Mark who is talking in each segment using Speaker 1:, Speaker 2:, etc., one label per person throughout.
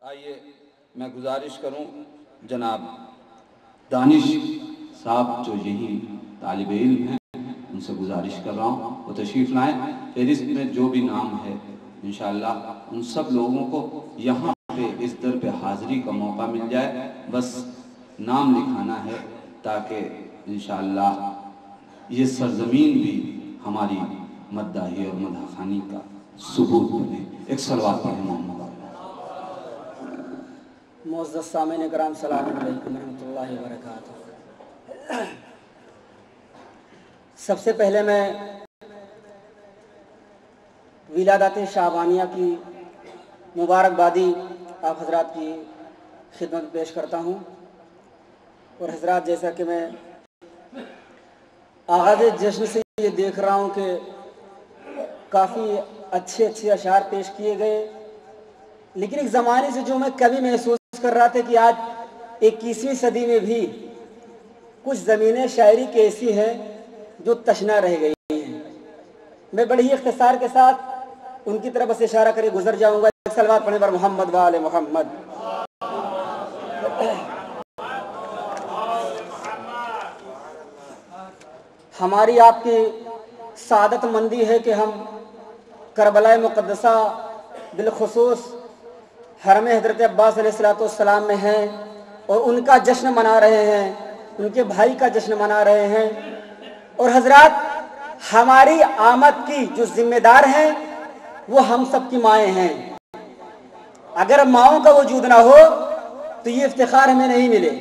Speaker 1: آئیے میں گزارش کروں جناب دانش صاحب جو یہی طالب علم ہیں ان سے گزارش کر رہا ہوں وہ تشریف لائیں. فہرست میں جو بھی نام ہے انشاءاللہ ان سب لوگوں کو یہاں پہ اس در پہ حاضری کا موقع مل جائے. بس نام لکھانا ہے تاکہ انشاءاللہ یہ سرزمین بھی ہماری مداحی اور مدح خوانی کا ثبوت بنے. ایک صلوات پڑھیں محمد.
Speaker 2: معزز سامعین کرام السلام علیکم ورحمۃ اللہ وبرکاتہ. سب سے پہلے میں ولادت شعبانیہ کی مبارکبادی آپ حضرات کی خدمت پیش کرتا ہوں. اور حضرات جیسا کہ میں آغاز جشن سے یہ دیکھ رہا ہوں کہ کافی اچھے اشعار پیش کیے گئے، لیکن ایک زمانے سے جو میں کبھی محسوس کر رہا تھا کہ آج 21ویں صدی میں بھی کچھ زمینیں شاعری کی ایسی ہیں جو تشنا رہ گئی ہیں. میں بڑی ہی اختصار کے ساتھ ان کی طرف سے اشارہ کرے گزر جاؤں گا. صلوات پڑھنے پر محمد و آل محمد. ہماری آپ کی سعادت مندی ہے کہ ہم کربلا مقدسہ بالخصوص حرم حضرت عباس علیہ السلام میں ہیں اور ان کا جشن منا رہے ہیں، ان کے بھائی کا جشن منا رہے ہیں. اور حضرات ہماری آمد کی جو ذمہ دار ہیں وہ ہم سب کی مائیں ہیں. اگر ماؤں کا وجود نہ ہو تو یہ افتخار ہمیں نہیں ملے.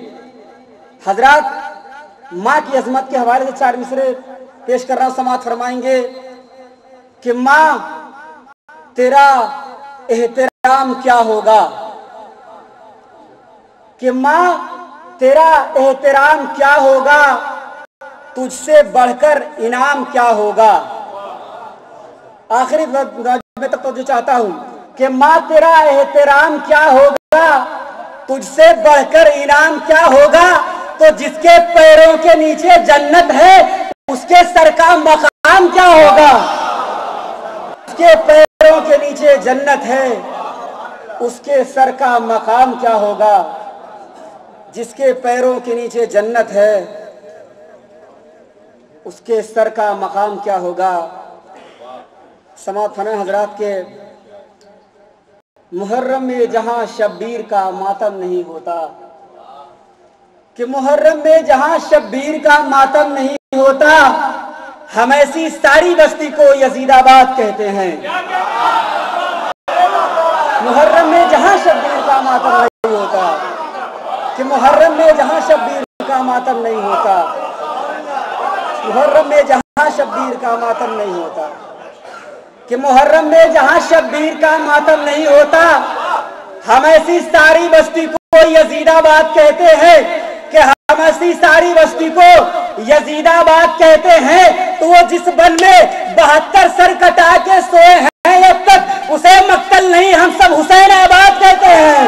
Speaker 2: حضرات ماں کی عظمت کے حوالے سے 4 مصرے پیش کر رہا ہوں، سماعت فرمائیں گے کہ ماں تیرا احترام کیا ہوگا، کہ ماں تیرا احترام کیا ہوگا، تجھ سے بڑھ کر انعام کیا ہوگا. آخری میں تک تو جو چاہتا ہوں کہ ماں تیرا احترام کیا ہوگا، تجھ سے بڑھ کر انعام کیا ہوگا. تو جس کے پیروں کے نیچے جنت ہے اس کے سر کا مقام کیا ہوگا. اس کے پیروں کے نیچے جنت ہے اس کے سر کا مقام کیا ہوگا. جس کے پیروں کے نیچے جنت ہے اس کے سر کا مقام کیا ہوگا. سماعت فرمائیں حضرات کے محرم میں جہاں شبیر کا ماتم نہیں ہوتا، کہ محرم میں جہاں شبیر کا ماتم نہیں ہوتا، ہم ایسی ساری بستی کو یزید آباد کہتے ہیں. محرم میں جہاں شبیر کا ماتم نہیں ہوتا، کہ محرم میں جہاں شبیر کا ماتم نہیں ہوتا، محرم میں جہاں شبیر کا ماتم نہیں ہوتا، کہ محرم میں جہاں شبیر کا ماتم نہیں ہوتا، ہم ایسی ساری بستی کو یزید آباد کہتے ہیں. کہ ہم ایسی ساری بستی کو یزید آباد کہتے ہیں. تو وہ جس بن میں 72 سر کٹا کے سوئے ہیں اب تک اسے مقتل نہیں ہم سب حسین آباد کہتے ہیں.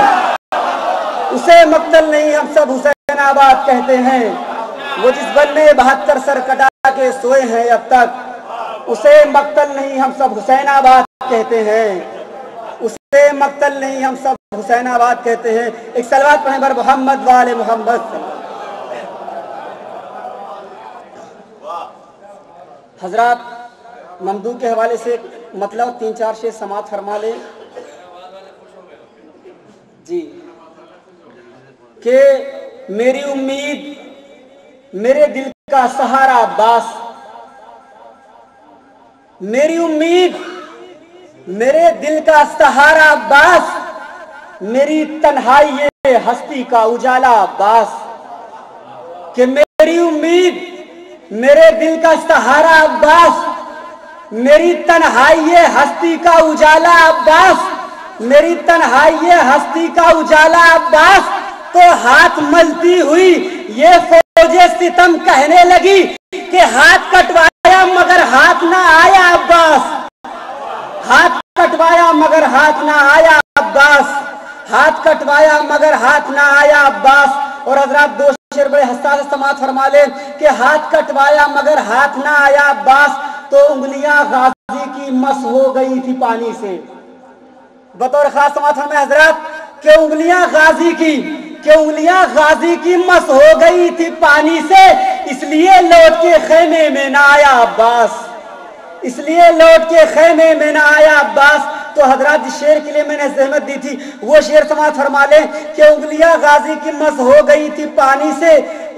Speaker 2: اسے مقتل نہیں ہم سب حسین آباد کہتے ہیں. وہ جس بن میں 72 سر کٹا کے سوئے ہیں اب تک اسے مقتل نہیں ہم سب حسین آباد کہتے ہیں. اسے مقتل نہیں ہم سب حسین آباد کہتے ہیں. ایک صلوات پڑھیں بر محمد و آل محمد. حضرات ممدوح کے حوالے سے مطلب 3-4 شعر سماعت فرما لیں جی. کہ میری امید میرے دل کا سہارا عباس، میری امید میرے دل کا سہارا عباس، میری تنہائی یہ ہستی کا اجالا عباس. کہ میری امید میرے دل کا سہارا عباس، میری تنہائی یہ ہستی کا اجالا عباس، میری تنہائی یہ ہستی کا اجالا عباس. تو ہاتھ ملتی ہوئی یہ فوج ستم کہنے لگی کہ ہاتھ کٹوایا مگر ہاتھ نہ آیا عباس. ہاتھ کٹوایا مگر ہاتھ نہ آیا عباس، ہاتھ کٹوایا مگر ہاتھ نہ آیا عباس. اور حضرات 2 شعر بڑے حساس سماعت فرما لیں کہ ہاتھ کٹوایا مگر ہاتھ نہ آیا عباس. تو انگلیاں غازی کی مس ہو گئی تھی پانی سے. بطور خاص سماعت فرمائیں حضرات کہ انگلیاں غازی کی مس ہو گئی تھی پانی سے، اس لیے لوٹ کے خیمے میں نہ آیا عباس، اس لیے لوٹ کے خیمے میں نہ آیا عباس۔ تو حضرات جس شعر کے لیے میں نے زحمت دی تھی وہ شعر سماعت فرما لیں کہ انگلیاں غازی کی مس ہو گئی تھی پانی سے،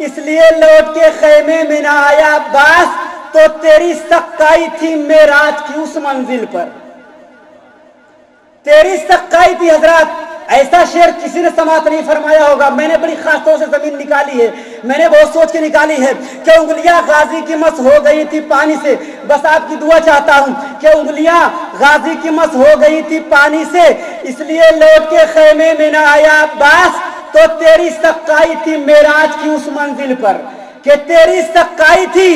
Speaker 2: اس لیے لوٹ کے خیمے میں نہ آیا عباس، تو تیری سقائی تھی معراج کی اس منزل پر، تیری سقائی تھی۔ حضرات ایسا شعر کسی نے سماعت نہیں فرمایا ہوگا، میں نے بڑی خاص طور سے زمین نکالی ہے، میں نے بہت سوچ کے نکالی ہے کہ انگلیاں غازی کی مس ہو گئی تھی پانی سے۔ بس آپ کی دعا چاہتا ہوں کہ انگلیاں غازی کی مس ہو گئی تھی پانی سے، اس لیے لوٹ کے خیمے میں نہ آیا عباس، تو تیری سقائی تھی معراج کی اس منزل پر، کہ تیری سقائی تھی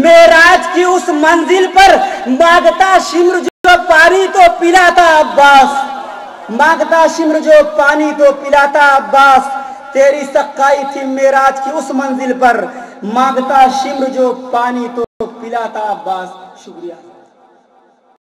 Speaker 2: معراج کی اس منزل پر، مانگتا شمر جو پانی تو پلاتا عباس، مانگتا شمر جو پانی تو پلاتا عباس، تیری سقائی تھی معراج کی اس منزل پر، مانگتا شمر جو پانی تو پلاتا عباس۔ شکریہ۔